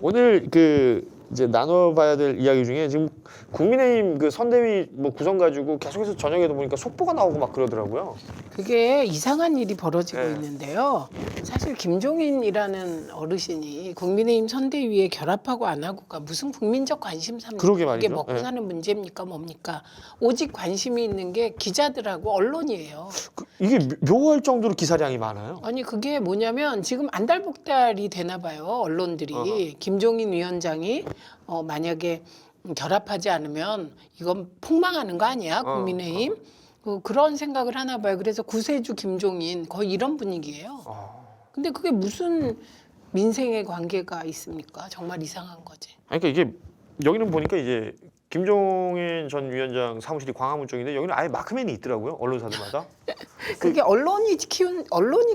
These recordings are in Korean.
오늘 이제 나눠봐야 될 이야기 중에 지금 국민의힘 선대위 구성 가지고 계속해서 저녁에도 보니까 속보가 나오고 막 그러더라고요. 그게 이상한 일이 벌어지고 네. 있는데요. 사실 김종인이라는 어르신이 국민의힘 선대위에 결합하고 안 하고가 무슨 국민적 관심사입니까? 그러게 말이죠. 이게 먹고 네. 사는 문제입니까? 뭡니까? 오직 관심이 있는 게 기자들하고 언론이에요. 이게 묘할 정도로 기사량이 많아요. 아니 그게 뭐냐면 지금 안달복달이 되나 봐요. 언론들이. 김종인 위원장이 만약에 결합하지 않으면 이건 폭망하는 거 아니야? 국민의힘? 그런 생각을 하나 봐요. 그래서 구세주 김종인 거의 이런 분위기예요. 근데 그게 무슨 민생의 관계가 있습니까? 정말 이상한 거지. 아니, 그러니까 이게 여기는 보니까 이제 김종인 전 위원장 사무실이 광화문 쪽인데 여기는 아예 마크맨이 있더라고요. 언론사들마다. 그게 언론이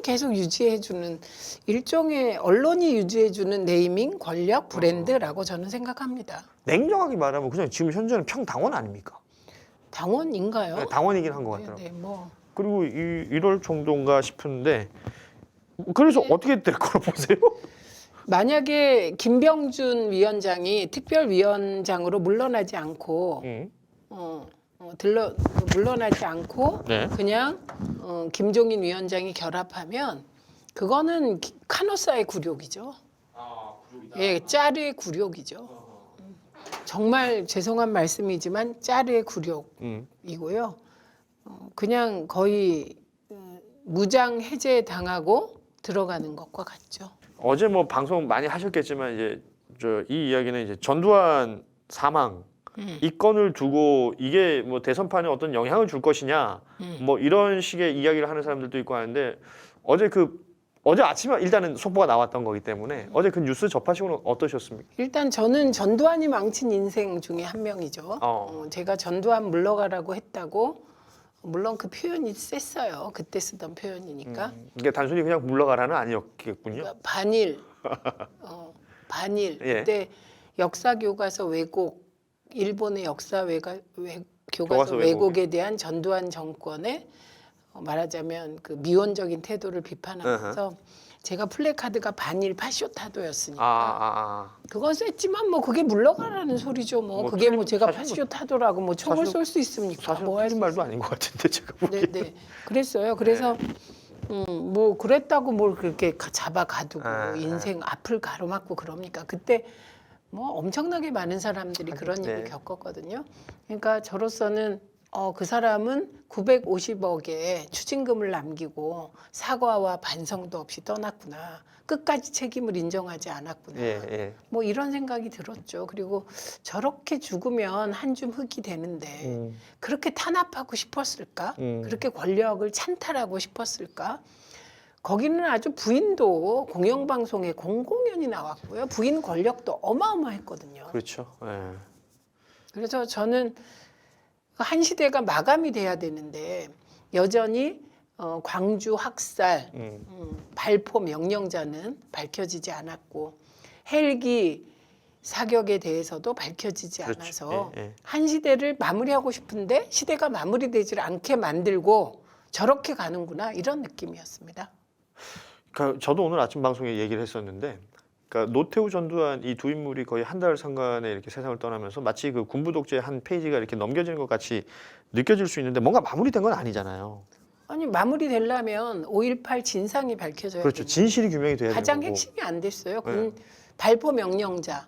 계속 유지해주는 일종의 언론이 유지해주는 네이밍, 권력, 브랜드라고 저는 생각합니다. 냉정하게 말하면 그냥 지금 현재는 평당원 아닙니까? 당원인가요? 네, 당원이긴 한 것 같더라고요. 네, 뭐. 그리고 이럴 정도인가 싶은데 그래서 어떻게 될 거로 보세요? 만약에 김병준 위원장이 특별위원장으로 물러나지 않고 물러나지 않고 네. 그냥 김종인 위원장이 결합하면 그거는 카노사의 굴욕이죠. 예, 짜르의 굴욕이죠. 정말 죄송한 말씀이지만 짜르의 굴욕이고요. 그냥 거의 무장 해제 당하고 들어가는 것과 같죠. 어제 방송 많이 하셨겠지만 이제 이 이야기는 이제 전두환 사망 이 건을 두고 이게 대선판에 어떤 영향을 줄 것이냐 이런 식의 이야기를 하는 사람들도 있고 하는데 어제 아침에 일단은 속보가 나왔던 거기 때문에 어제 그 뉴스 접하시고는 어떠셨습니까? 일단 저는 전두환이 망친 인생 중에 한 명이죠. 제가 전두환 물러가라고 했다고 물론 그 표현이 셌어요. 그때 쓰던 표현이니까. 이게 단순히 그냥 물러가라는 아니었겠군요. 그러니까 반일, 반일. 예. 그때 역사 교과서 왜곡, 일본의 역사 교과서 교과서 왜곡에 대한 전두환 정권의 말하자면 그 미온적인 태도를 비판하면서 제가 플래카드가 반일 파쇼타도였으니까 그건 셌지만 그게 물러가라는 소리죠. 그게 제가 파쇼타도라고 총을 쏠 수 있습니까? 사실 틀린 말도 아닌 것 같은데 제가 보기에. 네, 그랬어요. 그래서 그랬다고 뭘 그렇게 잡아 가두고 인생 앞을 가로막고 그럽니까? 그때 엄청나게 많은 사람들이 그런 일을 겪었거든요. 그러니까 저로서는 그 사람은 950억의 추징금을 남기고 사과와 반성도 없이 떠났구나. 끝까지 책임을 인정하지 않았구나. 이런 생각이 들었죠. 그리고 저렇게 죽으면 한 줌 흙이 되는데 그렇게 탄압하고 싶었을까? 그렇게 권력을 찬탈하고 싶었을까? 거기는 아주 부인도 공영방송에 공공연히 나왔고요. 부인 권력도 어마어마했거든요. 그렇죠. 그래서 저는 한 시대가 마감이 돼야 되는데 여전히 광주 학살 발포 명령자는 밝혀지지 않았고 헬기 사격에 대해서도 밝혀지지 않아서 한 시대를 마무리하고 싶은데 시대가 마무리되지 않게 만들고 저렇게 가는구나 이런 느낌이었습니다. 그러니까 저도 오늘 아침 방송에 얘기를 했었는데 그러니까 노태우 전두환 이 두 인물이 거의 한 달 상간에 이렇게 세상을 떠나면서 마치 그 군부 독재의 한 페이지가 이렇게 넘겨지는 것 같이 느껴질 수 있는데 뭔가 마무리된 건 아니잖아요. 아니 마무리되려면 5.18 진상이 밝혀져야 그렇죠. 됩니다. 진실이 규명이 돼야 되는 가장 거고. 핵심이 안 됐어요. 발포 명령자.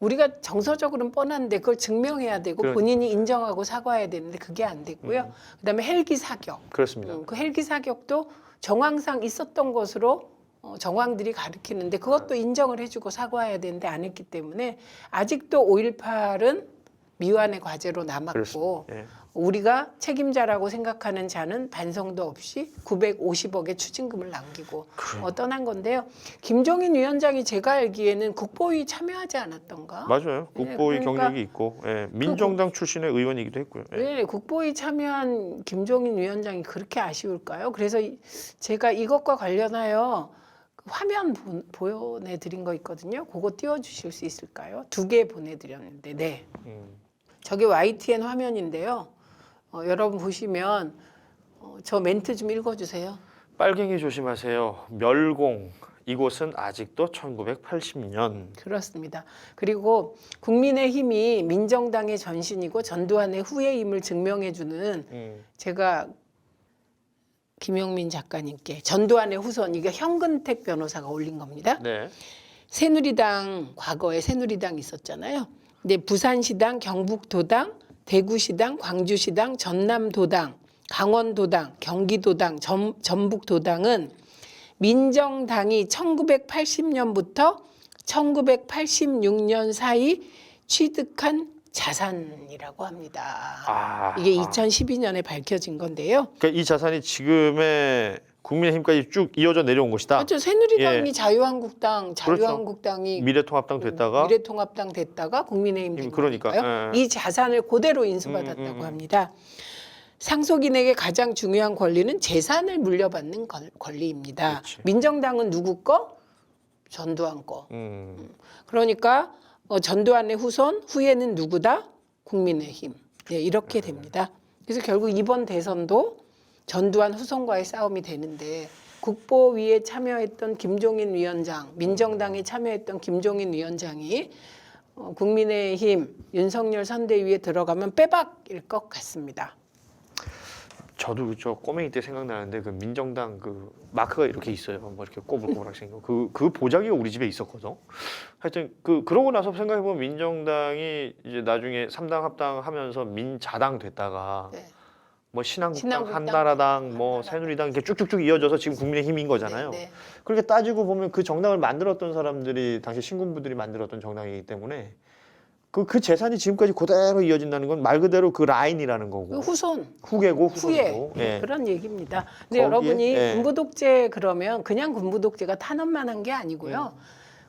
우리가 정서적으로는 뻔한데 그걸 증명해야 되고 본인이 인정하고 사과해야 되는데 그게 안 됐고요. 그다음에 헬기 사격. 그렇습니다. 그 헬기 사격도 정황상 있었던 것으로 정황들이 가리키는데 그것도 인정을 해주고 사과해야 되는데 안 했기 때문에 아직도 5.18은 미완의 과제로 남았고 우리가 책임자라고 생각하는 자는 반성도 없이 950억의 추징금을 남기고 떠난 건데요. 김종인 위원장이 제가 알기에는 국보위 참여하지 않았던가? 맞아요. 국보위 경력이 있고 민정당 출신의 의원이기도 했고요. 네, 국보위 참여한 김종인 위원장이 그렇게 아쉬울까요? 그래서 제가 이것과 관련하여 화면 보내드린 거 있거든요. 그거 띄워주실 수 있을까요? 2개 보내드렸는데 네. 저게 YTN 화면인데요. 여러분 보시면 저 멘트 좀 읽어주세요. 빨갱이 조심하세요. 멸공, 이곳은 아직도 1980년. 그렇습니다. 그리고 국민의힘이 민정당의 전신이고 전두환의 후예임을 증명해주는 제가 김용민 작가님께 전두환의 후손 이게 현근택 변호사가 올린 겁니다. 네. 새누리당 과거에 새누리당 있었잖아요. 근데 부산시당, 경북도당, 대구시당, 광주시당, 전남도당, 강원도당, 경기도당, 전북도당은 민정당이 1980년부터 1986년 사이 취득한 자산이라고 합니다. 이게 2012년에 밝혀진 건데요. 그러니까 이 자산이 지금의 국민의힘까지 쭉 이어져 내려온 것이다. 그렇죠. 새누리당이 자유한국당이 미래통합당 됐다가 미래통합당 됐다가 국민의힘 된 그러니까 거니까요. 이 자산을 그대로 인수받았다고 합니다. 상속인에게 가장 중요한 권리는 재산을 물려받는 권리입니다. 그렇지. 민정당은 누구 거? 전두환 거. 그러니까 전두환의 후손, 후예는 누구다? 국민의힘. 네, 이렇게 됩니다. 그래서 결국 이번 대선도 전두환 후손과의 싸움이 되는데 국보위에 참여했던 김종인 위원장, 민정당에 참여했던 김종인 위원장이 국민의힘 윤석열 선대위에 들어가면 빼박일 것 같습니다. 저도 저 꼬맹이 때 생각나는데 그 민정당 그 마크가 이렇게 있어요. 뭐 이렇게 꼬불꼬불하게 생긴 거. 그 보자기가 우리 집에 있었거든. 하여튼 그러고 나서 생각해 보면 민정당이 이제 나중에 3당 합당하면서 민자당 됐다가 네. 뭐 신한국당, 신한국당, 한나라당, 뭐 한나라당. 새누리당 이렇게 쭉쭉쭉 이어져서 지금 국민의힘인 거잖아요. 네, 네. 그렇게 따지고 보면 그 정당을 만들었던 사람들이 당시 신군부들이 만들었던 정당이기 때문에 그 재산이 지금까지 그대로 이어진다는 건 말 그대로 그 라인이라는 그 거고 후손, 후계고 후예 후손이고. 예. 그런 얘기입니다. 근데 거기에, 여러분이 예. 군부독재 그러면 그냥 군부독재가 탄압만 한 게 아니고요.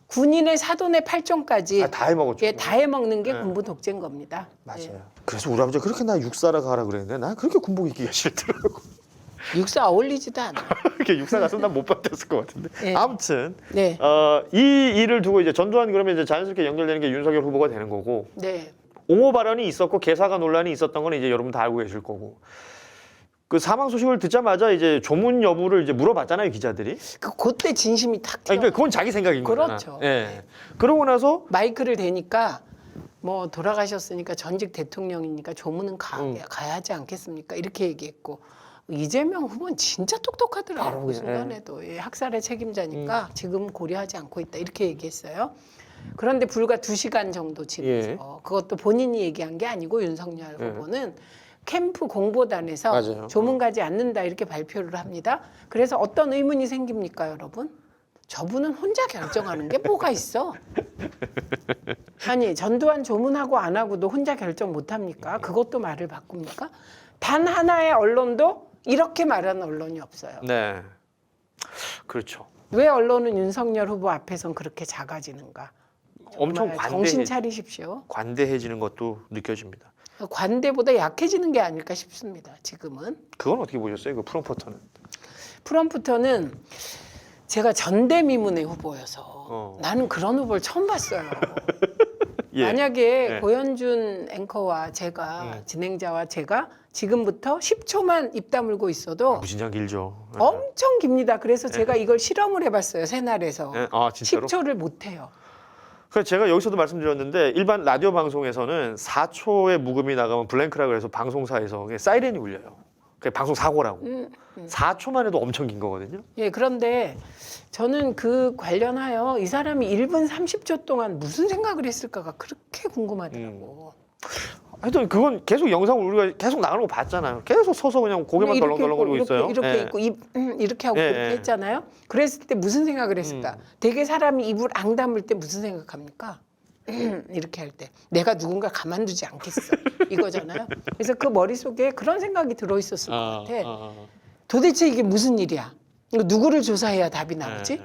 군인의 사돈의 팔종까지 다 해먹었죠. 예, 다 해먹는 게 예. 군부독재인 겁니다. 맞아요. 예. 그래서 우리 아버지가 그렇게 나 육사라 가라 그랬는데 난 그렇게 군복 입기가 싫더라고. 육사 어울리지도 않아. 이렇게 육사 갔으면 난 못 받았을 것 같은데. 예. 아무튼 네, 이 일을 두고 이제 전두환 그러면 이제 자연스럽게 연결되는 게 윤석열 후보가 되는 거고 네. 옹호 발언이 있었고 개사가 논란이 있었던 건 이제 여러분 다 알고 계실 거고. 그 사망 소식을 듣자마자 이제 조문 여부를 이제 물어봤잖아요 기자들이. 그때 진심이 탁 튀어. 그러니까 그건 자기 생각인 거잖아. 그렇죠. 예. 그러고 나서 마이크를 대니까 뭐 돌아가셨으니까 전직 대통령이니까 조문은 가야 하지 않겠습니까? 이렇게 얘기했고 이재명 후보는 진짜 똑똑하더라고요. 바로 그 그냥, 순간에도 예, 학살의 책임자니까 지금 고려하지 않고 있다 이렇게 얘기했어요. 그런데 불과 2시간 정도 지나서 예. 그것도 본인이 얘기한 게 아니고 윤석열 예. 후보는 캠프 공보단에서 맞아요. 조문 가지 않는다 이렇게 발표를 합니다. 그래서 어떤 의문이 생깁니까, 여러분? 저분은 혼자 결정하는 게 뭐가 있어? 아니 전두환 조문하고 안 하고도 혼자 결정 못 합니까? 그것도 말을 바꿉니까? 단 하나의 언론도 이렇게 말하는 언론이 없어요. 네. 그렇죠. 왜 언론은 윤석열 후보 앞에선 그렇게 작아지는가? 엄청 정말 정신 관대해, 차리십시오. 관대해지는 것도 느껴집니다. 관대보다 약해지는 게 아닐까 싶습니다. 지금은. 그건 어떻게 보셨어요? 그 프롬포터는? 프롬프터는 제가 전대미문의 후보여서 나는 그런 후보를 처음 봤어요. 예. 만약에 예. 고현준 앵커와 제가 진행자와 제가 지금부터 10초만 입 다물고 있어도 무진장 길죠. 예. 엄청 깁니다. 그래서 제가 이걸 실험을 해봤어요. 새날에서. 예. 아 진짜로? 10초를 못해요. 그래서 제가 여기서도 말씀드렸는데 일반 라디오 방송에서는 4초의 묵음이 나가면 블랭크라 그래서 방송사에서 그냥 사이렌이 울려요. 그게 방송 사고라고. 4초만 해도 엄청 긴 거거든요. 예, 그런데 저는 그 관련하여 이 사람이 1분 30초 동안 무슨 생각을 했을까가 그렇게 궁금하더라고. 하여튼 그건 계속 영상을 우리가 계속 나가는 거 봤잖아요. 계속 서서 그냥 고개만 덜렁덜렁거리고 있어요. 이렇게 예. 있고 입 이렇게 하고 예, 그렇게 예. 했잖아요. 그랬을 때 무슨 생각을 했을까? 되게 사람이 입을 앙 다물 때 무슨 생각합니까? 이렇게 할 때 내가 누군가 가만두지 않겠어 이거잖아요. 그래서 그 머릿속에 그런 생각이 들어있었을 것 같아. 도대체 이게 무슨 일이야? 이거 누구를 조사해야 답이 나오지?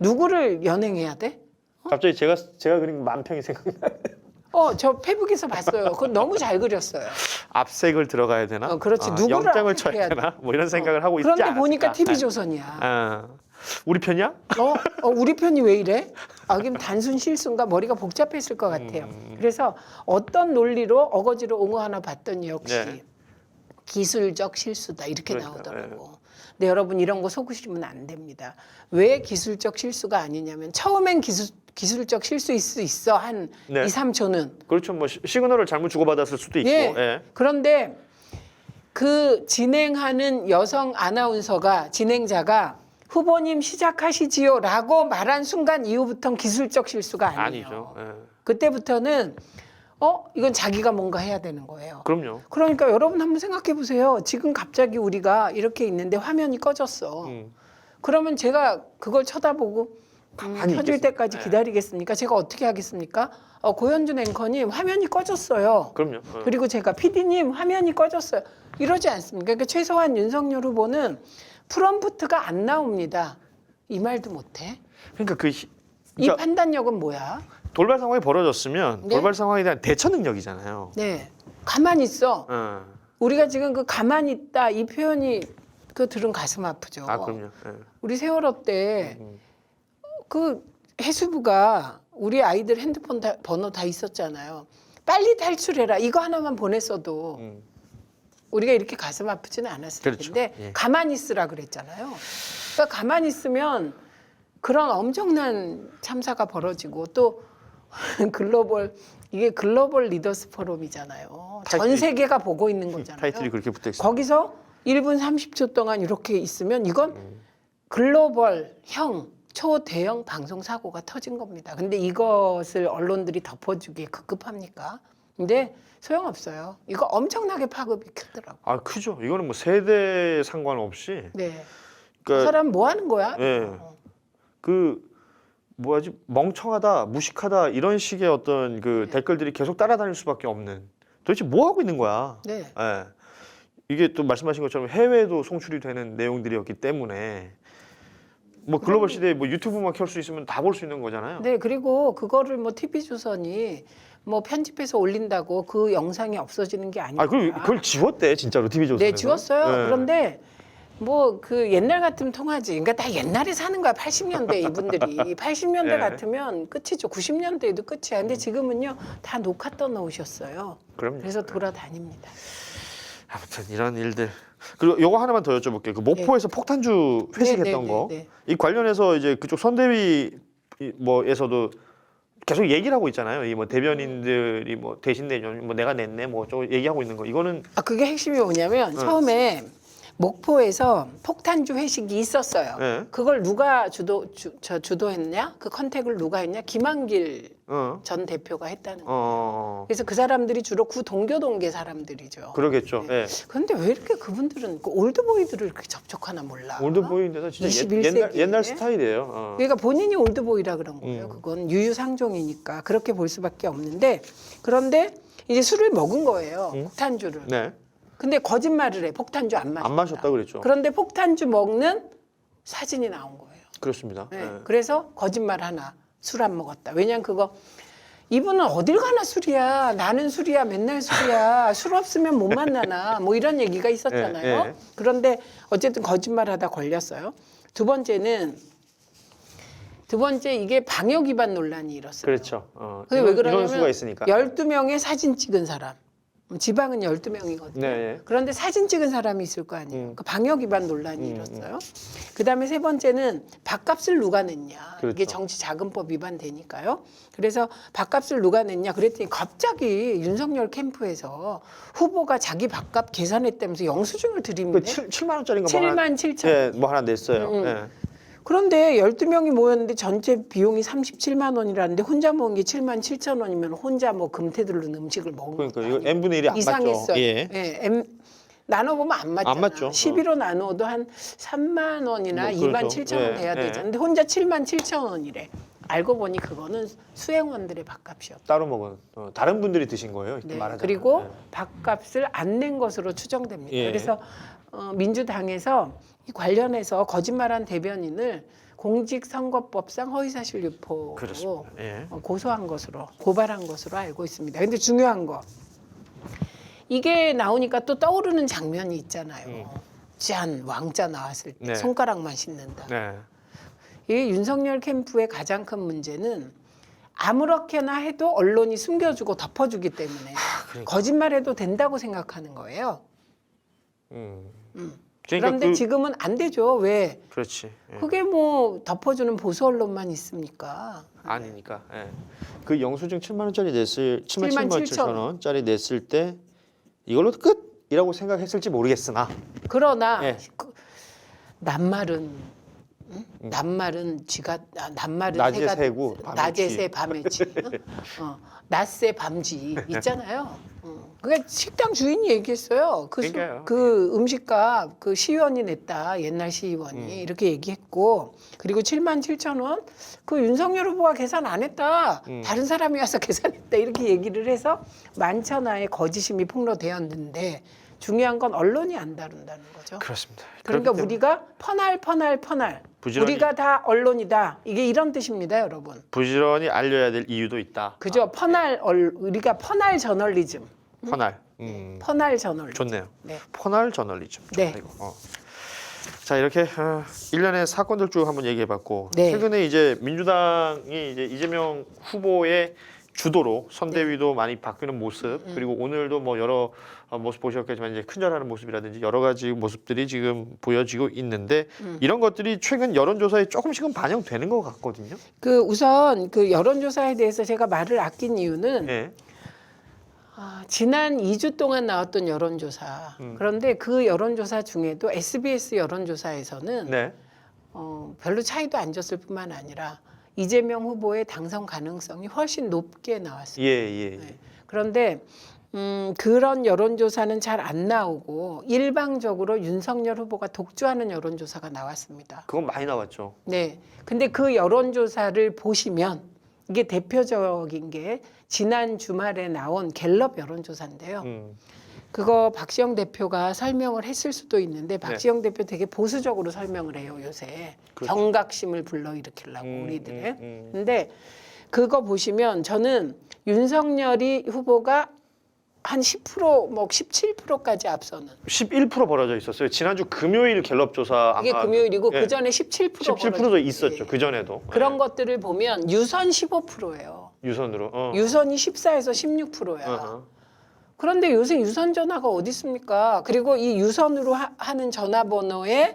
누구를 연행해야 돼? 갑자기 제가 그린 만평이 생각나. 저 페북에서 봤어요. 그건 너무 잘 그렸어요. 압색을 들어가야 되나? 그렇지. 누구를 영장을 압색해야 쳐야 되나? 뭐 이런 생각을 하고 있지 그런데 않았을까? 보니까 TV조선이야. 우리 편이야? 우리 편이 왜 이래? 그럼 단순 실수인가 머리가 복잡했을 것 같아요. 그래서 어떤 논리로 어거지로 옹호 하나 봤더니 역시 네. 기술적 실수다 이렇게 그러니까, 나오더라고. 근데 여러분 이런 거 속으시면 안 됩니다. 왜 기술적 실수가 아니냐면 처음엔 기술적 실수일 수 있어. 한 네. 2, 3초는. 그렇죠. 뭐 시그널을 잘못 주고받았을 수도 있고. 예. 예. 그런데 그 진행하는 여성 아나운서가 진행자가 후보님 시작하시지요라고 말한 순간 이후부터는 기술적 실수가 아니에요. 아니죠. 예. 그때부터는 이건 자기가 뭔가 해야 되는 거예요. 그럼요. 그러니까 여러분 한번 생각해 보세요. 지금 갑자기 우리가 이렇게 있는데 화면이 꺼졌어. 그러면 제가 그걸 쳐다보고 가만히 켜질 있겠습니다. 때까지 네. 기다리겠습니까? 제가 어떻게 하겠습니까? 고현준 앵커님 화면이 꺼졌어요. 그럼요. 그리고 제가 PD님 화면이 꺼졌어요. 이러지 않습니까? 그러니까 최소한 윤석열 후보는 프롬프트가 안 나옵니다. 이 말도 못해. 그러니까 이 판단력은 뭐야? 돌발 상황이 벌어졌으면 네? 돌발 상황에 대한 대처 능력이잖아요. 네, 가만히 있어. 어. 우리가 지금 그 가만히 있다 이 표현이 그 들은 가슴 아프죠. 아 그럼요. 예. 우리 세월호 때 그 해수부가 우리 아이들 핸드폰 번호 다 있었잖아요. 빨리 탈출해라. 이거 하나만 보냈어도 음. 우리가 이렇게 가슴 아프지는 않았을 그렇죠. 텐데 예. 가만히 있으라 그랬잖아요. 그러니까 가만히 있으면 그런 엄청난 참사가 벌어지고 또 이게 글로벌 리더스 포럼이잖아요. 전 타이틀이- 세계가 보고 있는 거잖아요. 타이틀이 그렇게 붙어 있어요. 거기서 1분 30초 동안 이렇게 있으면 이건 글로벌형 초대형 방송 사고가 터진 겁니다. 근데 이것을 언론들이 덮어주기에 급급합니까? 근데 소용없어요. 이거 엄청나게 파급이 크더라고. 아 크죠. 이거는 뭐 세대 상관없이. 네. 그 그러니까 사람 뭐 하는 거야? 예. 그 뭐야지 멍청하다, 무식하다 이런 식의 어떤 그 네. 댓글들이 계속 따라다닐 수밖에 없는. 도대체 뭐 하고 있는 거야? 네. 예. 이게 또 말씀하신 것처럼 해외도 송출이 되는 내용들이었기 때문에 뭐 글로벌 시대에 뭐 유튜브만 켤 수 있으면 다 볼 수 있는 거잖아요. 네, 그리고 그거를 뭐 TV조선이 뭐 편집해서 올린다고 그 영상이 없어지는 게 아니라. 아 그걸 지웠대 진짜로 TV 조선에서. 네, 지웠어요. 예. 그런데 뭐 그 옛날 같으면 통하지. 그러니까 다 옛날에 사는 거야. 80년대 이분들이. 80년대 네. 같으면 끝이죠. 90년대에도 끝이야. 근데 지금은요 다 녹화 떠놓으셨어요. 그럼요. 그래서 돌아다닙니다. 아무튼 이런 일들. 그리고 요거 하나만 더 여쭤볼게요. 그 모포에서 폭탄주 회식했던 네, 거. 네, 네. 이 관련해서 이제 그쪽 선대위 뭐에서도 계속 얘기를 하고 있잖아요. 이 뭐 대변인들이 뭐 대신 내준 뭐 내가 냈네 뭐 저 얘기하고 있는 거. 이거는 그게 핵심이 뭐냐면 처음에 목포에서 폭탄주 회식이 있었어요. 네. 그걸 누가 주도했냐? 그 컨택을 누가 했냐? 김한길 어. 전 대표가 했다는 거예요. 그래서 그래서 그 사람들이 주로 구동교동계 사람들이죠. 그러겠죠. 예. 그런데 왜 이렇게 그분들은 그 올드보이들을 그렇게 접촉하나 몰라. 올드보이인데도 진짜 21세기에. 옛날 스타일이에요. 그러니까 본인이 올드보이라 그런 거예요. 그건 유유상종이니까 그렇게 볼 수밖에 없는데 그런데 이제 술을 먹은 거예요. 폭탄주를. 네. 근데 거짓말을 해. 폭탄주 안 마셨다. 안 마셨다 그랬죠. 그런데 폭탄주 먹는 사진이 나온 거예요. 그렇습니다. 네. 예. 그래서 거짓말 하나. 술 안 먹었다. 왜냐면 그거 이분은 어딜 가나 술이야. 나는 술이야. 맨날 술이야. 술 없으면 못 만나나. 뭐 이런 얘기가 있었잖아요. 예, 예. 그런데 어쨌든 거짓말하다 걸렸어요. 두 번째 이게 방역 위반 논란이 일었어요. 그렇죠. 그게 왜 이런 그러냐면 수가 있으니까. 12명의 사진 찍은 사람. 지방은 12명이거든요. 네, 네. 그런데 사진 찍은 사람이 있을 거 아니에요. 그 방역 위반 논란이 일었어요. 그다음에 세 번째는 밥값을 누가 냈냐. 그렇죠. 이게 정치자금법 위반되니까요. 그래서 밥값을 누가 냈냐 그랬더니 갑자기 윤석열 캠프에서 후보가 자기 밥값 계산했다면서 영수증을 드립니다. 그 7만 원짜리인가 7만 7천. 예, 뭐 하나 냈어요. 예. 그런데 12명이 모였는데 전체 비용이 37만 원이라는데 혼자 먹은 게 7만 7천 원이면 혼자 뭐 금태들른 음식을 먹은 그러니까 것도 이거 아니고 n분의 1이 안 이상했어요. 맞죠. 예. 나눠보면 안 맞잖아. 안 맞죠. 11로 나눠도 한 3만 원이나 뭐 2만 그렇죠. 7천 원 예, 돼야 예. 되잖아. 근데 혼자 7만 7천 원이래. 알고 보니 그거는 수행원들의 밥값이었다. 따로 먹은 다른 분들이 드신 거예요. 이렇게 네. 말하자면. 그리고 예. 밥값을 안 낸 것으로 추정됩니다. 예. 그래서 민주당에서 이 관련해서 거짓말한 대변인을 공직선거법상 허위사실 유포로 그렇습니다. 예. 고발한 것으로 알고 있습니다. 근데 중요한 거 이게 나오니까 또 떠오르는 장면이 있잖아요. 짠 왕자 나왔을 때 네. 손가락만 씻는다. 네. 이 윤석열 캠프의 가장 큰 문제는 아무렇게나 해도 언론이 숨겨주고 덮어주기 때문에 그러니까. 거짓말해도 된다고 생각하는 거예요. 그러니까 그런데 지금은 안 되죠. 왜? 그렇지. 예. 그게 뭐 덮어주는 보수 언론만 있습니까? 아니니까. 예. 그 영수증 7만 원짜리 7만 7만 7천 원짜리 냈을 때 이걸로 끝이라고 생각했을지 모르겠으나 그러나 예. 낱말은 낱말은 쥐가 낱말은 낮에 새가 새고 밤에 낮에 쥐. 새 밤에 쥐 낮새 밤쥐 있잖아요. 그게 식당 주인이 얘기했어요. 그러니까요. 그 음식값 그 시의원이 냈다. 옛날 시의원이 이렇게 얘기했고 그리고 7만 7천 원 그 윤석열 후보가 계산 안 했다. 다른 사람이 와서 계산했다. 이렇게 얘기를 해서 만천하에 거짓임이 폭로되었는데 부중요한 건 언론이 안 다룬다는 거죠. 그렇습니다. 그러니까 그렇기 때문에 우리가 퍼날 부지런히- 우리가 다 언론이다. 이게 이런 뜻입니다, 여러분. 부지런히 알려야 될 이유도 있다. 그죠? 우리가 퍼날 저널리즘. 퍼날. 퍼날 저널리즘. 좋네요. 네. 퍼날 저널리즘. 네. 좋다, 이거. 자 이렇게 일련의 사건들 쭉 한번 얘기해봤고 네. 최근에 이제 민주당이 이제 이재명 후보의 주도로 선대위도 많이 바뀌는 모습 그리고 오늘도 뭐 여러 모습 보셨겠지만 이제 큰절하는 모습이라든지 여러 가지 모습들이 지금 보여지고 있는데 이런 것들이 최근 여론조사에 조금씩은 반영되는 것 같거든요. 우선 그 여론조사에 대해서 제가 말을 아낀 이유는 네. 지난 2주 동안 나왔던 여론조사. 그런데 그 여론조사 중에도 SBS 여론조사에서는 네. 별로 차이도 안 졌을 뿐만 아니라 이재명 후보의 당선 가능성이 훨씬 높게 나왔습니다. 예. 네. 그런데 그런 여론조사는 잘 안 나오고 일방적으로 윤석열 후보가 독주하는 여론조사가 나왔습니다. 그건 많이 나왔죠. 네. 근데 그 여론조사를 보시면 이게 대표적인 게 지난 주말에 나온 갤럽 여론조사인데요. 그거 박시영 대표가 설명을 했을 수도 있는데 박시영 대표 되게 보수적으로 설명을 해요 요새. 그렇죠. 경각심을 불러일으키려고 우리들의. 근데 그거 보시면 저는 윤석열이 후보가 한 10% 뭐 17%까지 앞서는. 11% 벌어져 있었어요. 지난주 금요일 갤럽 조사 이게 아마 금요일이고 예. 그 전에 17% 17%도 있었죠. 그 전에도 그런 것들을 보면 유선 15%예요. 유선으로. 유선이 14에서 16%야. 그런데 요새 유선 전화가 어디 있습니까? 그리고 이 유선으로 하는 전화번호를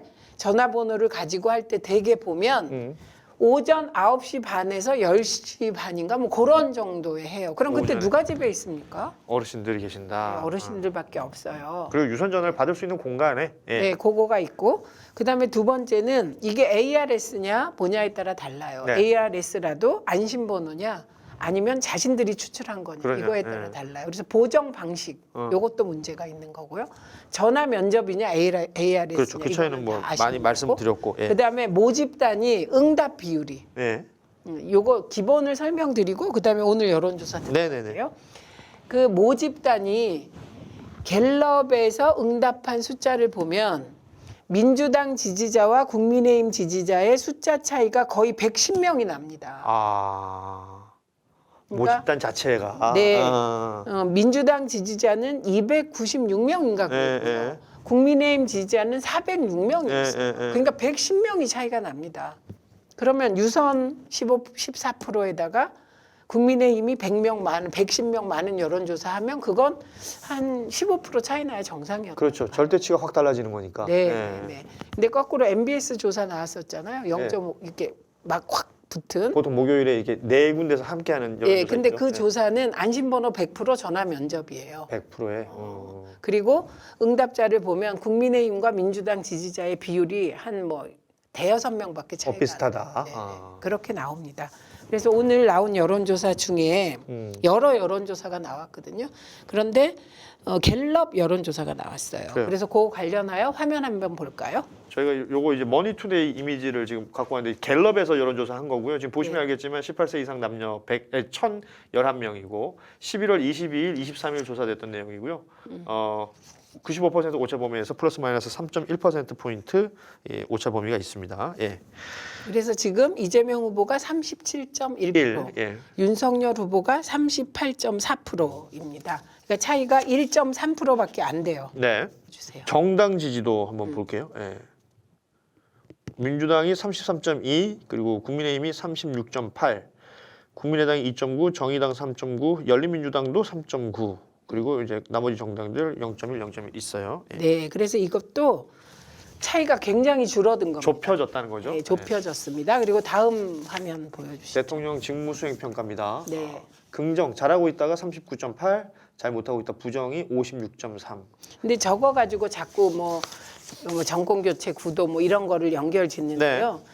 가지고 할 때 대개 보면 오전 9시 반에서 10시 반인가 뭐 그런 정도에 해요. 그럼 그때 오전에. 누가 집에 있습니까? 어르신들이 계신다. 어르신들밖에 없어요. 그리고 유선 전화를 받을 수 있는 공간에 예. 네, 그거가 있고 그다음에 두 번째는 이게 ARS냐 뭐냐에 따라 달라요. 네. ARS라도 안심번호냐 아니면 자신들이 추출한 거냐 그러냐, 이거에 따라 예. 달라요. 그래서 보정 방식 요것도 문제가 있는 거고요. 전화 면접이냐 ARS냐 그렇죠. 그 차이는 뭐 많이 말씀드렸고. 예. 그다음에 모집단이 응답 비율이 예. 요거 기본을 설명드리고 그다음에 오늘 여론조사 네네네. 들어갈게요. 그 모집단이 갤럽에서 응답한 숫자를 보면 민주당 지지자와 국민의힘 지지자의 숫자 차이가 거의 110명이 납니다. 그러니까 모집단 자체가 네. 민주당 지지자는 296명인가 그랬고요. 국민의힘 지지자는 406명이었어요. 그러니까 110명이 차이가 납니다. 그러면 유선 14%에다가 국민의힘이 110명 많은 여론조사하면 그건 한 15% 차이 나야 정상이었다. 그렇죠. 절대치가 확 달라지는 거니까. 네. 근데 거꾸로 MBS 조사 나왔었잖아요. 0.5 이렇게 막 확 붙은. 보통 목요일에 이렇게 네 군데서 함께하는 여론조사 예, 근데 있죠? 그 조사는 안심번호 100% 전화 면접이에요. 100%에. 그리고 응답자를 보면 국민의힘과 민주당 지지자의 비율이 한 뭐 대여섯 명밖에 차이가 비슷하다. 안 나요. 네, 그렇게 나옵니다. 그래서 오늘 나온 여론조사 중에 여러 여론조사가 나왔거든요. 그런데 갤럽 여론조사가 나왔어요. 그래요. 그래서 그거 관련하여 화면 한번 볼까요? 저희가 요거 이제 머니투데이 이미지를 지금 갖고 왔는데 갤럽에서 여론조사 한 거고요. 지금 보시면 네. 알겠지만 18세 이상 남녀 1,011명이고 11월 22일, 23일 조사됐던 내용이고요. 95% 오차 범위에서 플러스 마이너스 3.1% 포인트 오차 범위가 있습니다. 예. 그래서 지금 이재명 후보가 37.1%, 예. 윤석열 후보가 38.4%입니다. 그러니까 차이가 1.3%밖에 안 돼요. 네. 주세요. 정당 지지도 한번 볼게요. 예. 민주당이 33.2 그리고 국민의힘이 36.8 국민의당이 2.9 정의당 3.9 열린민주당도 3.9 그리고 이제 나머지 정당들 0.1 있어요. 예. 네, 그래서 이것도 차이가 굉장히 줄어든 겁니다. 좁혀졌다는 거죠. 네, 좁혀졌습니다. 그리고 다음 화면 보여주시죠. 대통령 직무수행 평가입니다. 네. 긍정 잘하고 있다가 39.8, 잘 못하고 있다 부정이 56.3. 근데 저거 가지고 자꾸 뭐 정권 교체 구도 뭐 이런 거를 연결 짓는데요. 네.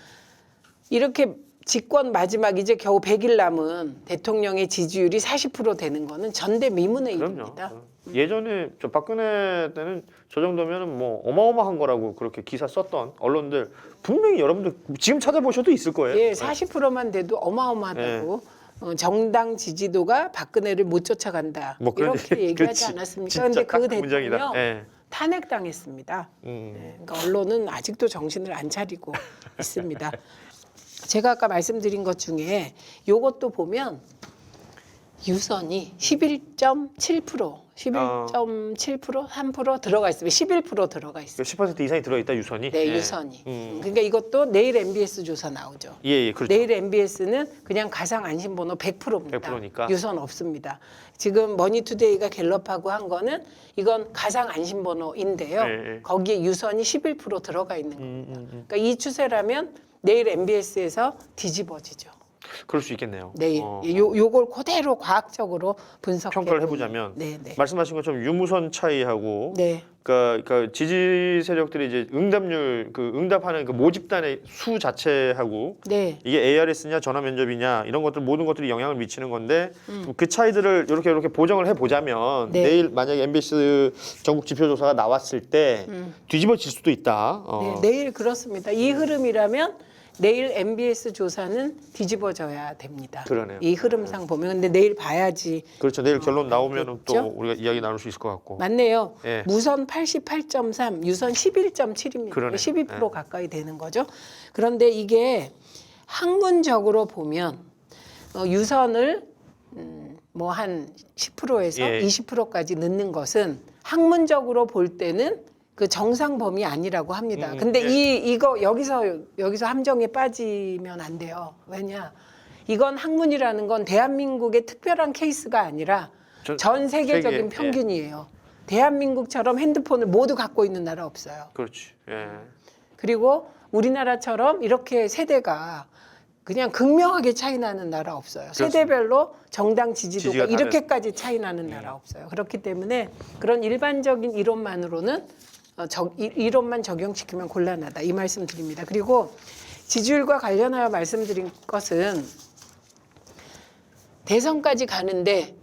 이렇게 집권 마지막 이제 겨우 100일 남은 대통령의 지지율이 40% 되는 거는 전대미문의 그럼요. 일입니다. 예전에 저 박근혜 때는 저 정도면은 뭐 어마어마한 거라고 그렇게 기사 썼던 언론들 분명히 여러분들 지금 찾아보셔도 있을 거예요. 예, 40%만 돼도 어마어마하다고. 정당 지지도가 박근혜를 못 쫓아간다. 뭐 그런 이렇게 얘기, 얘기하지 그렇지. 않았습니까? 진짜 그런데 그 딱 문장이다. 대통령 예. 탄핵당했습니다. 그러니까 언론은 아직도 정신을 안 차리고 있습니다. 제가 아까 말씀드린 것 중에 요것도 보면 유선이 11.7%, 11.7%, 3% 들어가 있습니다. 11% 들어가 있어요. 10% 이상이 들어있다 유선이. 네, 예. 유선이. 그러니까 이것도 내일 MBS 조사 나오죠. 예, 그렇죠. 내일 MBS는 그냥 가상 안심번호 100%입니다. 100%니까. 유선 없습니다. 지금 머니투데이가 갤럽하고 한 거는 이건 가상 안심번호인데요. 예. 거기에 유선이 11% 들어가 있는 겁니다. 그러니까 이 추세라면 내일 MBS에서 뒤집어지죠. 그럴 수 있겠네요. 내일 요걸 그대로 과학적으로 분석해 평가를 해보자면 네. 말씀하신 것처럼 유무선 차이하고 네. 그러니까 지지 세력들이 이제 응답률 응답하는 그 모집단의 수 자체하고 네. 이게 ARS냐 전화 면접이냐 이런 것들 모든 것들이 영향을 미치는 건데 그 차이들을 이렇게 보정을 해보자면 네. 내일 만약에 MBS 전국 지표조사가 나왔을 때 뒤집어질 수도 있다. 네, 내일 그렇습니다. 이 흐름이라면 내일 MBS 조사는 뒤집어져야 됩니다. 그러네요. 이 흐름상 보면 근데 내일 봐야지. 그렇죠. 내일 결론 나오면 또 알겠죠? 우리가 이야기 나눌 수 있을 것 같고. 맞네요. 예. 무선 88.3, 유선 11.7입니다. 그러네. 12% 예. 가까이 되는 거죠. 그런데 이게 학문적으로 보면 유선을 뭐 한 10%에서 예. 20%까지 넣는 것은 학문적으로 볼 때는 그 정상 범위 아니라고 합니다. 근데 예. 이거 여기서 함정에 빠지면 안 돼요. 왜냐? 이건 학문이라는 건 대한민국의 특별한 케이스가 아니라 전 세계적인 세계, 평균이에요. 대한민국처럼 핸드폰을 모두 갖고 있는 나라 없어요. 그렇지. 예. 그리고 우리나라처럼 이렇게 세대가 그냥 극명하게 차이 나는 나라 없어요. 그렇습니다. 세대별로 정당 지지도가 지지가 이렇게까지 차이 나는 나라 없어요. 그렇기 때문에 그런 일반적인 이론만으로는 이론만 적용시키면 곤란하다. 이 말씀 드립니다. 그리고 지지율과 관련하여 말씀드린 것은 대선까지 가는데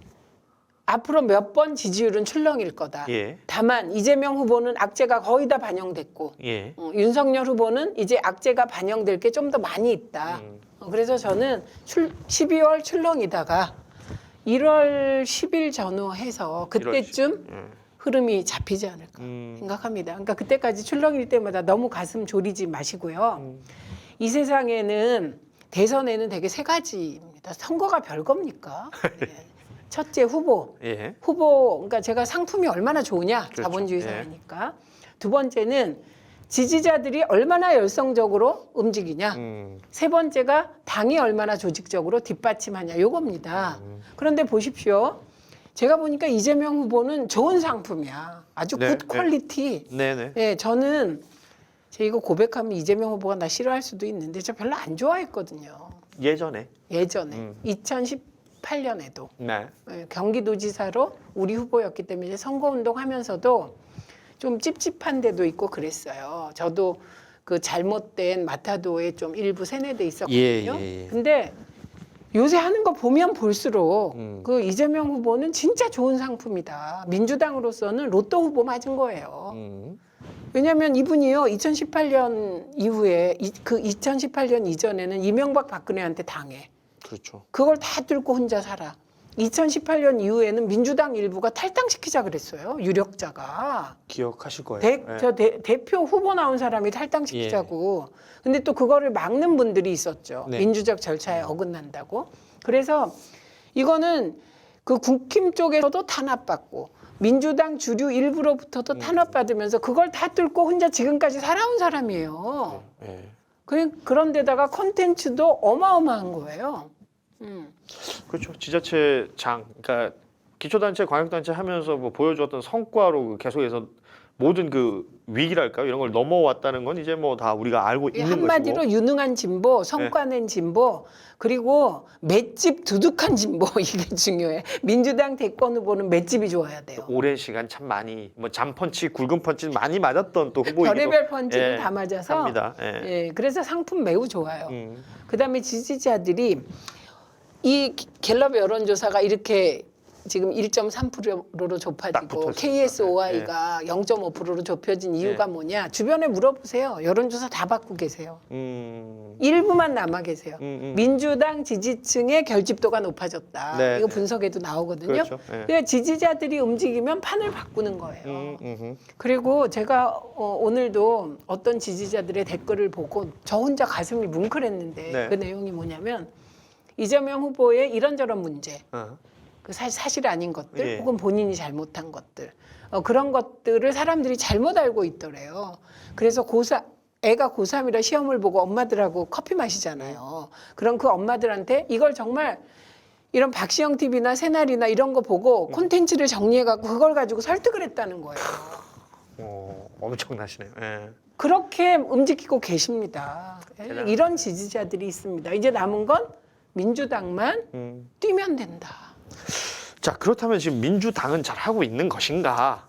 앞으로 몇 번 지지율은 출렁일 거다. 예. 다만 이재명 후보는 악재가 거의 다 반영됐고 예. 윤석열 후보는 이제 악재가 반영될 게 좀 더 많이 있다. 그래서 저는 12월 출렁이다가 1월 10일 전후해서 그때쯤 흐름이 잡히지 않을까 생각합니다. 그러니까 그때까지 출렁일 때마다 너무 가슴 졸이지 마시고요. 이 세상에는 대선에는 되게 세 가지입니다. 선거가 별겁니까? 예. 첫째 후보. 예. 후보, 그러니까 제가 상품이 얼마나 좋으냐, 그렇죠. 자본주의 예. 사회니까. 두 번째는 지지자들이 얼마나 열성적으로 움직이냐. 세 번째가 당이 얼마나 조직적으로 뒷받침하냐, 요겁니다. 그런데 보십시오. 제가 보니까 이재명 후보는 좋은 상품이야. 아주 네, 굿 퀄리티. 네네. 예, 저는 제 이거 고백하면 이재명 후보가 나 싫어할 수도 있는데 저 별로 안 좋아했거든요. 예전에. 예전에 2018년에도 네. 경기도지사로 우리 후보였기 때문에 이제 선거운동 하면서도 좀 찝찝한 데도 있고 그랬어요. 저도 그 잘못된 마타도에 좀 일부 세뇌돼 있었거든요. 예. 근데 요새 하는 거 보면 볼수록 그 이재명 후보는 진짜 좋은 상품이다. 민주당으로서는 로또 후보 맞은 거예요. 왜냐하면 이분이요 2018년 이후에 그 2018년 이전에는 이명박 박근혜한테 당해. 그렇죠. 그걸 다 뚫고 혼자 살아. 2018년 이후에는 민주당 일부가 탈당시키자 그랬어요. 유력자가. 기억하실 거예요. 대표 후보 나온 사람이 탈당시키자고. 근데 또 그거를 막는 분들이 있었죠. 네. 민주적 절차에 어긋난다고. 그래서 이거는 그 국힘 쪽에서도 탄압받고 민주당 주류 일부로부터도 탄압받으면서 그걸 다 뚫고 혼자 지금까지 살아온 사람이에요. 예. 그런 데다가 콘텐츠도 어마어마한 거예요. 그렇죠. 지자체장, 그러니까 기초단체, 광역단체 하면서 뭐 보여주었던 성과로 계속해서 모든 그 위기랄까요? 이런 걸 넘어왔다는 건 이제 뭐 다 우리가 알고 있는 한마디로 것이고. 유능한 진보, 성과낸 진보, 그리고 맷집 두둑한 진보 이게 중요해. 민주당 대권 후보는 맷집이 좋아야 돼요. 오랜 시간 참 많이 뭐 잠펀치, 굵은 펀치 많이 맞았던 또 후보이기도 별의별 펀치를 예, 다 맞아서 합니다. 예. 예, 그래서 상품 매우 좋아요. 음. 그다음에 지지자들이 이 갤럽 여론조사가 이렇게 지금 1.3%로 딱 좁혀지고 붙어 있습니다. KSOI가 0.5%로 좁혀진 이유가 뭐냐? 주변에 물어보세요. 여론조사 다 받고 계세요. 일부만 남아 계세요. 민주당 지지층의 결집도가 높아졌다. 네, 이거 네. 분석에도 나오거든요. 그렇죠. 예. 그러니까 지지자들이 움직이면 판을 바꾸는 거예요. 그리고 제가 오늘도 어떤 지지자들의 댓글을 보고 저 혼자 가슴이 뭉클했는데 네. 그 내용이 뭐냐면 이재명 후보의 이런저런 문제, 그 사실 아닌 것들 예. 혹은 본인이 잘못한 것들 그런 것들을 사람들이 잘못 알고 있더래요. 그래서 애가 고3이라 시험을 보고 엄마들하고 커피 마시잖아요. 그럼 그 엄마들한테 이걸 정말 이런 박시영 TV나 새날이나 이런 거 보고 콘텐츠를 정리해갖고 그걸 가지고 설득을 했다는 거예요. 엄청나시네요. 예. 그렇게 움직이고 계십니다. 대단하다. 이런 지지자들이 있습니다. 이제 남은 건 민주당만 뛰면 된다. 자, 그렇다면 지금 민주당은 잘 하고 있는 것인가?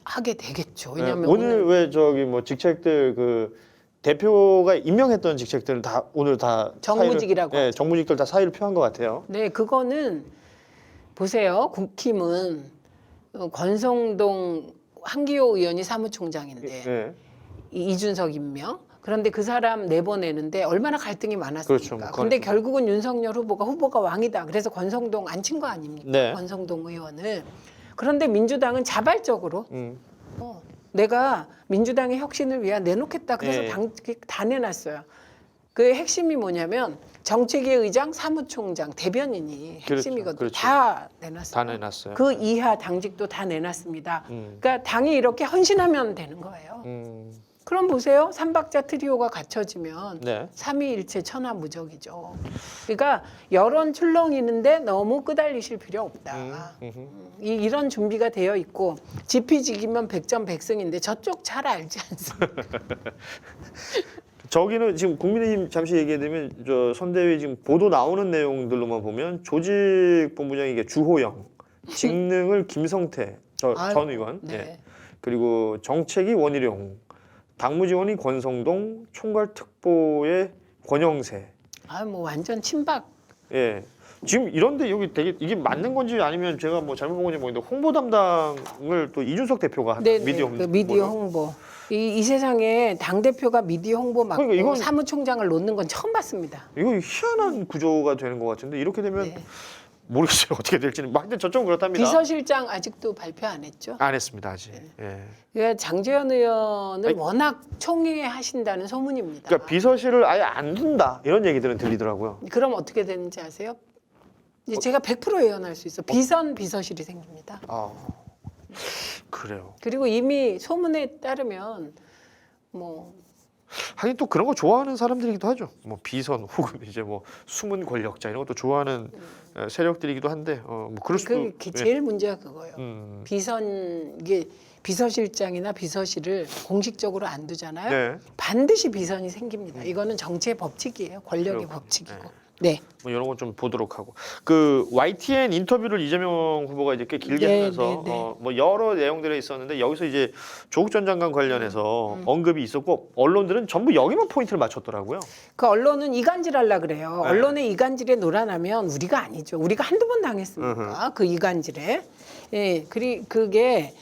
하게 되겠죠. 예, 왜냐하면 오늘 왜 저기 뭐 직책들 그 대표가 임명했던 직책들은 다 오늘 다 정무직이라고 사의를, 예, 하죠. 정무직들 다 사의를 표한 것 같아요. 네, 그거는 보세요. 국힘은 권성동 한기호 의원이 사무총장인데 예. 이준석 임명. 그런데 그 사람 내보내는데 얼마나 갈등이 많았습니까? 그렇죠. 뭐 그런데 그건 결국은 윤석열 후보가 왕이다. 그래서 권성동 안 친 거 아닙니까? 네. 권성동 의원을. 그런데 민주당은 자발적으로 내가 민주당의 혁신을 위해 내놓겠다. 그래서 예. 다 내놨어요. 그 핵심이 뭐냐면 정책위 의장, 사무총장, 대변인이 핵심이거든요. 그렇죠. 다 내놨어요. 다 내놨어요. 그 이하 당직도 다 내놨습니다. 그러니까 당이 이렇게 헌신하면 되는 거예요. 그럼 보세요. 삼박자 트리오가 갖춰지면 네. 삼위일체 천하무적이죠. 그러니까 여론 출렁이는데 너무 끄달리실 필요 없다. 이런 준비가 되어 있고 지피지기면 100점 100승인데 저쪽 잘 알지 않습니까? 저기는 지금 국민의힘 잠시 얘기해드리면 저 선대위 지금 보도 나오는 내용들로만 보면 조직본부장이 이게 주호영, 직능을 김성태 전 의원, 네. 예. 그리고 정책이 원희룡, 당무지원이 권성동, 총괄특보의 권영세. 뭐 완전 친박. 예. 지금 이런데 여기 되게 이게 맞는 건지 아니면 제가 뭐 잘못 본 건지 모르겠는데 홍보 담당을 또 이준석 대표가 한다. 미디어 홍보. 그 미디어 홍보. 이 세상에 당 대표가 미디어 홍보 맡고 그러니까 이건- 사무총장을 놓는 건 처음 봤습니다. 이거 희한한 구조가 되는 것 같은데 이렇게 되면 네. 모르겠어요 어떻게 될지는. 막 근데 저쪽은 그렇답니다. 비서실장 아직도 발표 안 했죠? 안 했습니다 아직. 네. 예. 장재현 의원을 아니, 워낙 총애하신다는 소문입니다. 그러니까 비서실을 아예 안 둔다 이런 얘기들은 들리더라고요. 그럼 어떻게 되는지 아세요? 이제 제가 100% 예언할 수 있어. 비서실이 생깁니다. 아 그래요. 그리고 이미 소문에 따르면 뭐 하긴 또 그런 거 좋아하는 사람들이기도 하죠. 뭐 비선 혹은 이제 뭐 숨은 권력자 이런 것도 좋아하는 세력들이기도 한데 뭐 그럴 수도. 그 제일 문제가 그거예요. 이게 비서실장이나 비서실을 공식적으로 안 두잖아요. 네. 반드시 비선이 생깁니다. 이거는 정치의 법칙이에요. 권력의 그렇군요. 법칙이고. 네. 뭐 이런 건 좀 보도록 하고 그 YTN 인터뷰를 이재명 후보가 이제 꽤 길게 네, 하면서 네, 네. 뭐 여러 내용들이 있었는데 여기서 이제 조국 전 장관 관련해서 언급이 있었고 언론들은 전부 여기만 포인트를 맞췄더라고요. 그 언론은 이간질하려 그래요. 네. 언론의 이간질에 놀아나면 우리가 아니죠. 우리가 한두 번 당했습니까? 그 이간질에. 예, 그게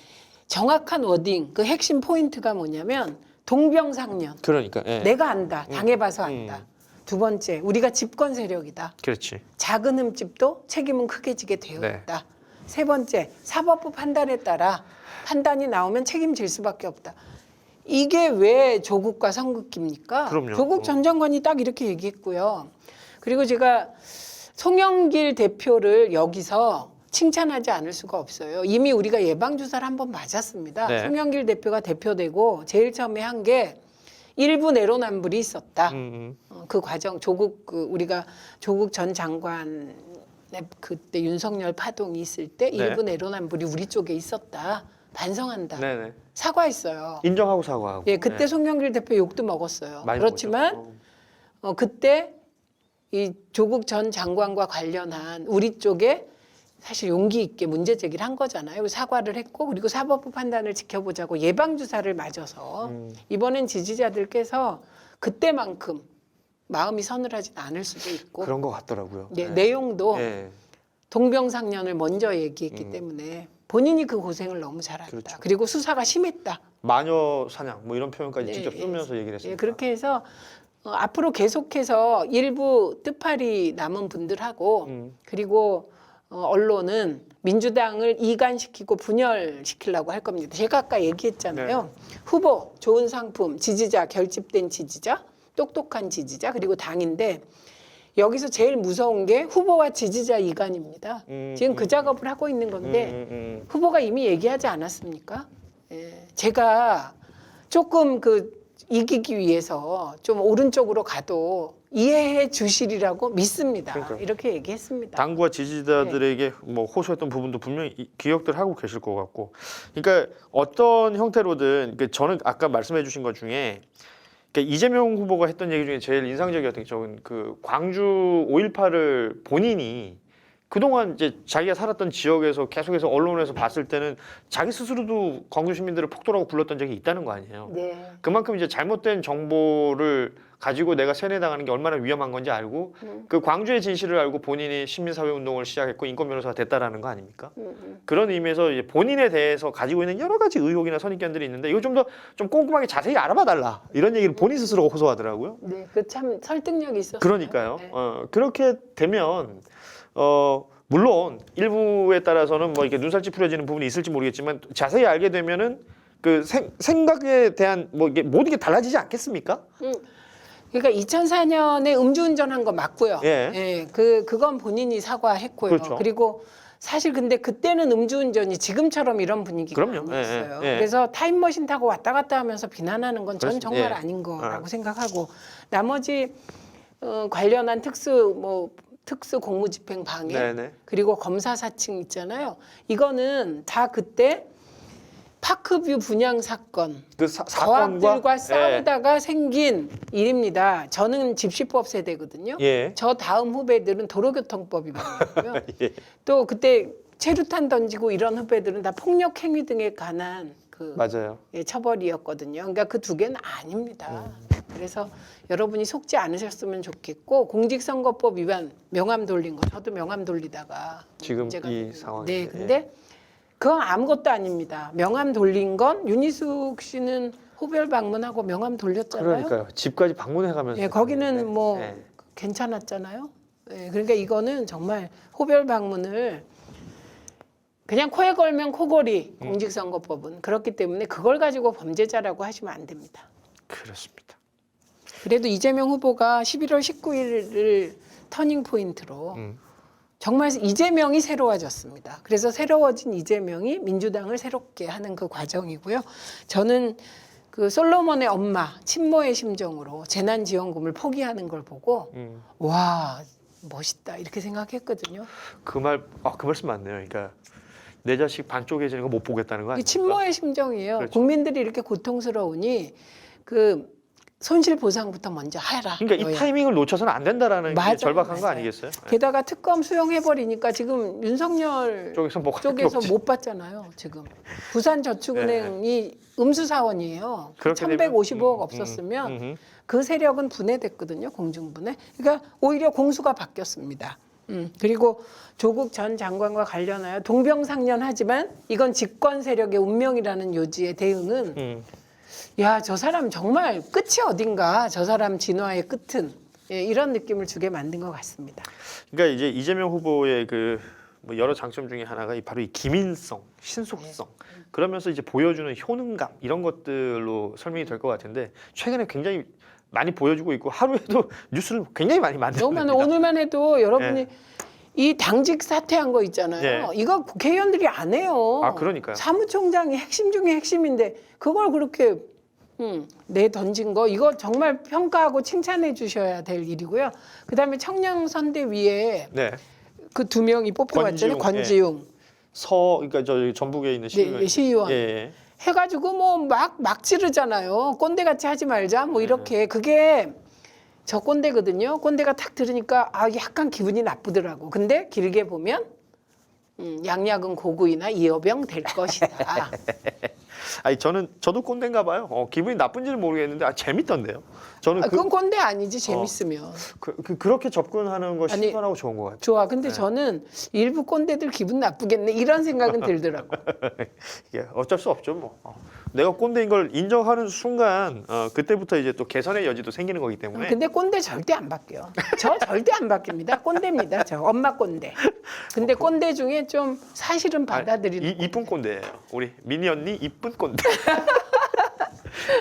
정확한 워딩, 그 핵심 포인트가 뭐냐면 동병상련. 그러니까. 예. 내가 안다. 당해봐서 안다. 두 번째, 우리가 집권 세력이다. 그렇지. 작은 흠집도 책임은 크게 지게 되어 네. 있다. 세 번째, 사법부 판단에 따라 판단이 나오면 책임질 수밖에 없다. 이게 왜 조국과 성급기입니까? 그럼요. 조국 전 장관이 딱 이렇게 얘기했고요. 그리고 제가 송영길 대표를 여기서 칭찬하지 않을 수가 없어요. 이미 우리가 예방주사를 한번 맞았습니다. 네. 송영길 대표가 대표되고 제일 처음에 한 게 일부 내로남불이 있었다. 그 과정 우리가 조국 전 장관 그때 윤석열 파동이 있을 때 네. 일부 내로남불이 우리 쪽에 있었다. 반성한다. 네네. 사과했어요. 인정하고 사과하고. 예, 그때 네. 송영길 대표 욕도 먹었어요. 많이 그렇지만 먹었죠. 그때 이 조국 전 장관과 관련한 우리 쪽에 사실 용기 있게 문제 제기를 한 거잖아요. 사과를 했고 그리고 사법부 판단을 지켜보자고 예방 주사를 맞아서 이번엔 지지자들께서 그때만큼 마음이 서늘하진 않을 수도 있고 그런 것 같더라고요. 네, 내용도 네. 동병상련을 먼저 얘기했기 때문에 본인이 그 고생을 너무 잘한다. 그렇죠. 그리고 수사가 심했다. 마녀 사냥 뭐 이런 표현까지 네, 직접 쓰면서 얘기를 했습니다. 예, 그렇게 해서 앞으로 계속해서 일부 뜻팔이 남은 분들하고 그리고 언론은 민주당을 이간시키고 분열시키려고 할 겁니다. 제가 아까 얘기했잖아요. 네. 후보, 좋은 상품, 지지자, 결집된 지지자, 똑똑한 지지자, 그리고 당인데 여기서 제일 무서운 게 후보와 지지자 이간입니다. 지금 그 작업을 하고 있는 건데 후보가 이미 얘기하지 않았습니까? 예, 제가 조금 이기기 위해서 좀 오른쪽으로 가도 이해해 주시리라고 믿습니다. 그러니까요. 이렇게 얘기했습니다. 당과 지지자들에게 뭐 호소했던 부분도 분명히 기억들 하고 계실 것 같고, 그러니까 어떤 형태로든 저는 아까 말씀해주신 것 중에 그러니까 이재명 후보가 했던 얘기 중에 제일 인상적이었던 게 저는 그 광주 5.18을 본인이 그동안 이제 자기가 살았던 지역에서 계속해서 언론에서 봤을 때는 자기 스스로도 광주 시민들을 폭도라고 불렀던 적이 있다는 거 아니에요. 네. 그만큼 이제 잘못된 정보를 가지고 내가 세뇌당하는 게 얼마나 위험한 건지 알고 그 광주의 진실을 알고 본인이 시민사회 운동을 시작했고 인권 변호사가 됐다라는 거 아닙니까? 그런 의미에서 이제 본인에 대해서 가지고 있는 여러 가지 의혹이나 선입견들이 있는데 이거 좀 더 좀 꼼꼼하게 자세히 알아봐 달라 이런 얘기를 본인 스스로 호소하더라고요. 네, 그 참 설득력이 있었어요. 그러니까요. 네. 그렇게 되면 물론 일부에 따라서는 뭐 이렇게 눈살 찌푸려지는 부분이 있을지 모르겠지만 자세히 알게 되면은 그 생각에 대한 뭐 이게 모든 게 달라지지 않겠습니까? 그러니까 2004년에 음주운전한 거 맞고요. 예. 그건 본인이 사과했고요. 그렇죠. 그리고 사실 근데 그때는 음주운전이 지금처럼 이런 분위기가 그럼요. 아니었어요. 예. 그래서 타임머신 타고 왔다 갔다 하면서 비난하는 건 전 그렇습니다. 정말 예. 아닌 거라고 생각하고 나머지 관련한 특수 공무집행 방해 네네. 그리고 검사 사칭 있잖아요. 이거는 다 그때 파크뷰 분양 사건 그 과학들과 사건과 싸우다가 생긴 일입니다. 저는 집시법 세대거든요. 예. 저 다음 후배들은 도로교통법이 많고요. 예. 또 그때 체류탄 던지고 이런 후배들은 다 폭력 행위 등에 관한 맞아요. 처벌이었거든요. 그러니까 그 두 개는 아닙니다. 그래서 여러분이 속지 않으셨으면 좋겠고 공직선거법 위반 명함 돌린 거 저도 명함 돌리다가 지금 문제가 이 됐는데. 상황인데, 네, 근데 그건 아무것도 아닙니다. 명함 돌린 건 윤희숙 씨는 호별 방문하고 명함 돌렸잖아요. 그러니까요. 집까지 방문해가면서. 예, 거기는 뭐 예. 괜찮았잖아요. 예, 그러니까 이거는 정말 호별 방문을 그냥 코에 걸면 코골이 공직선거법은 그렇기 때문에 그걸 가지고 범죄자라고 하시면 안 됩니다. 그렇습니다. 그래도 이재명 후보가 11월 19일을 터닝 포인트로 정말 이재명이 새로워졌습니다. 그래서 새로워진 이재명이 민주당을 새롭게 하는 그 과정이고요. 저는 그 솔로몬의 엄마 친모의 심정으로 재난지원금을 포기하는 걸 보고 와 멋있다 이렇게 생각했거든요. 그 말씀 맞네요. 그러니까 내 자식 반쪽해지는 거 못 보겠다는 거 이게 아닙니까? 친모의 심정이에요. 그렇죠. 국민들이 이렇게 고통스러우니 그 손실 보상부터 먼저 하라. 그러니까 이 너야. 타이밍을 놓쳐서는 안 된다라는 게 맞아요, 절박한 거 맞아요. 아니겠어요? 게다가 특검 수용해버리니까 지금 윤석열 쪽에서 뭐 쪽에서 못 받잖아요. 지금 부산저축은행이 음수사원이에요. 그렇게 1,155억 없었으면 그 세력은 분해됐거든요. 공중분해. 그러니까 오히려 공수가 바뀌었습니다. 그리고 조국 전 장관과 관련하여 동병상련하지만 이건 집권 세력의 운명이라는 요지의 대응은 야, 저 사람 정말 끝이 어딘가. 저 사람 진화의 끝은 이런 느낌을 주게 만든 것 같습니다. 그러니까 이제 이재명 후보의 그 뭐 여러 장점 중에 하나가 바로 이 기민성, 신속성. 그러면서 이제 보여주는 효능감 이런 것들로 설명이 될 것 같은데 최근에 굉장히 많이 보여주고 있고 하루에도 뉴스를 굉장히 많이 너무 만듭니다. 많아요. 오늘만 해도 여러분이 이 당직 사퇴한 거 있잖아요. 이거 국회의원들이 안 해요. 아, 그러니까요. 사무총장이 핵심 중에 핵심인데 그걸 그렇게 내 던진 거 이거 정말 평가하고 칭찬해 주셔야 될 일이고요. 그다음에 청년선대위에 네. 그 두 명이 뽑혀왔잖아요. 권지웅, 권지웅, 그러니까 저 전북에 있는 시의원. 네, 시의원. 예. 해가지고 뭐 막 지르잖아요. 꼰대같이 하지 말자 뭐 이렇게. 그게 저 꼰대거든요. 꼰대가 탁 들으니까 약간 기분이 나쁘더라고. 근데 길게 보면 양약은 고구이나 이어병 될 것이다. 아니 저도 꼰대인가 봐요. 기분이 나쁜지는 모르겠는데 재밌던데요. 저는 그건 꼰대 아니지 재밌으면. 그렇게 접근하는 것이 아니, 신선하고 좋은 것 같아요. 좋아. 근데 저는 일부 꼰대들 기분 나쁘겠네 이런 생각은 들더라고. 이게 어쩔 수 없죠 뭐. 내가 꼰대인 걸 인정하는 순간 그때부터 이제 또 개선의 여지도 생기는 거기 때문에. 근데 꼰대 절대 안 바뀌어. 저 절대 안 바뀝니다. 꼰대입니다. 저 엄마 꼰대. 근데 꼰대 중에 좀 사실은 받아들이는. 이쁜 꼰대예요. 우리 미니 언니 이쁜 꼰대.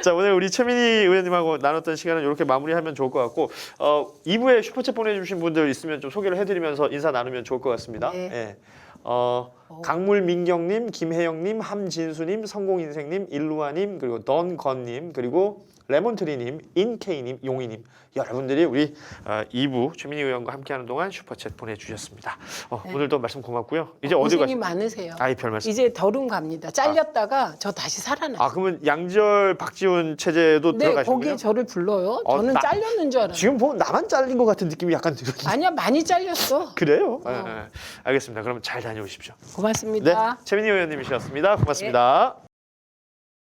자, 오늘 우리 최민희 의원님하고 나눴던 시간은 이렇게 마무리하면 좋을 것 같고 2부에 슈퍼챗 보내주신 분들 있으면 좀 소개를 해드리면서 인사 나누면 좋을 것 같습니다. 네. 예. 강물민경님, 김혜영님, 함진수님, 성공인생님, 일루아님, 그리고 던건님, 그리고 레몬트리님, 인케이님, 용희님 여러분들이 우리 2부 최민희 의원과 함께하는 동안 슈퍼챗 보내주셨습니다. 네. 오늘도 말씀 고맙고요. 이제 어디 고생이 가시? 많으세요. 별 말씀. 이제 더룸 갑니다. 잘렸다가 저 다시 살아났어요. 그러면 양지열, 박지훈 체제도 네, 들어가시고요? 거기에 저를 불러요. 저는 잘렸는 줄 알아요. 지금 보면 나만 잘린 것 같은 느낌이 약간 들거든요. 아니야, 많이 잘렸어. 그래요? 알겠습니다. 그럼 잘 다녀오십시오. 고맙습니다. 네, 최민희 의원님이셨습니다. 고맙습니다.